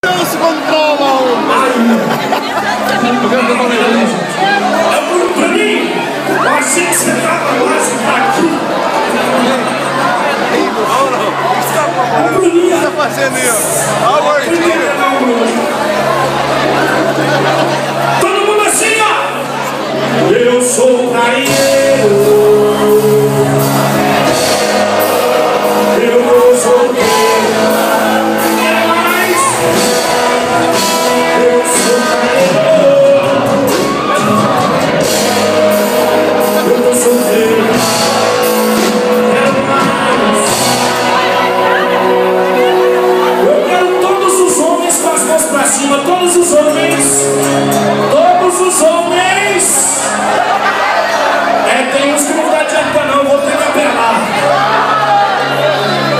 Não se controlam! Pra mim, eu achei que você tava lá, você tá aqui. O que você tá fazendo aí, ó? Todo mundo assim, ó. Eu sou o praieiro. Eu sou o todos os homens, tem uns que não dá dieta não, vou ter que apelar.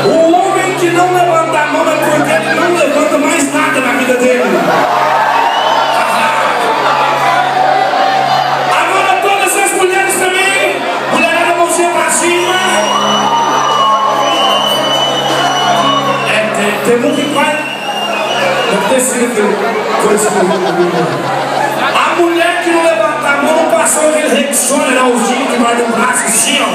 O homem que não levanta a mão é porque ele não levanta mais nada na vida dele. Agora todas as mulheres também, mulherada mãozinha pra cima. Tem um que vai, deve ter sido coisa que a mulher que não levanta a mão não passou aquele Rexona, Alzinho que vai no braço assim, ó.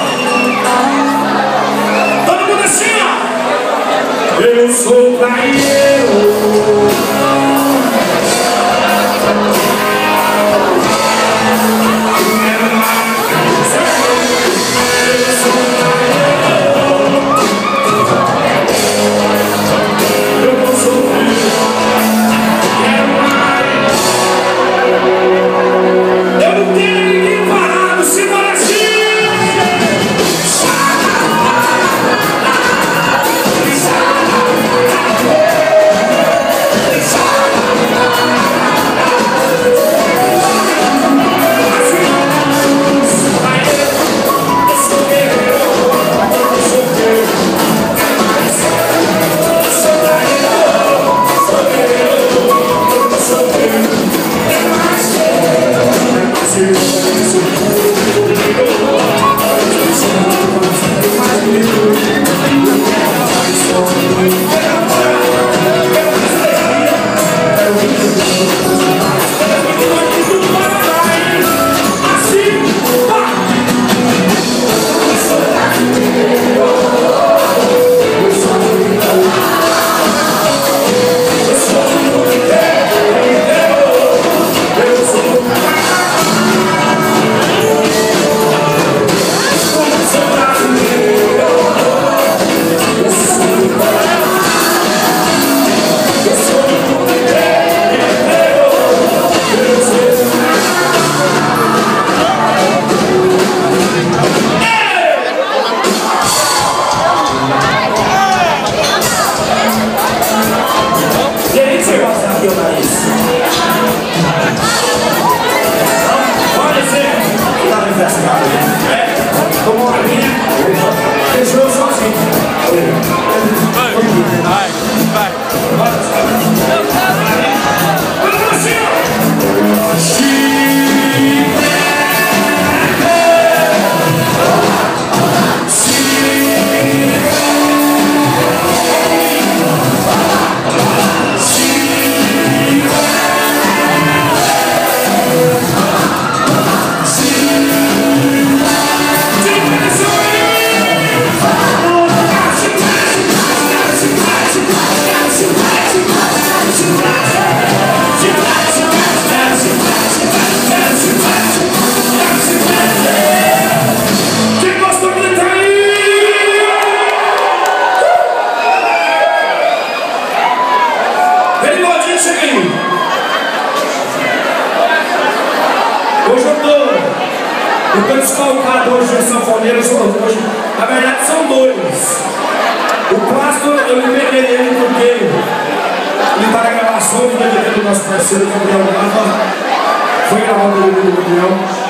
Todo mundo assim, ó. Eu sou praieiro. Eu estou desfalcado hoje de sanfoneiro, hoje. Na verdade são dois. O Plástico eu liberei ele porque ele está na gravação do nosso parceiro Gabriel Nava. Foi gravado no Gabriel.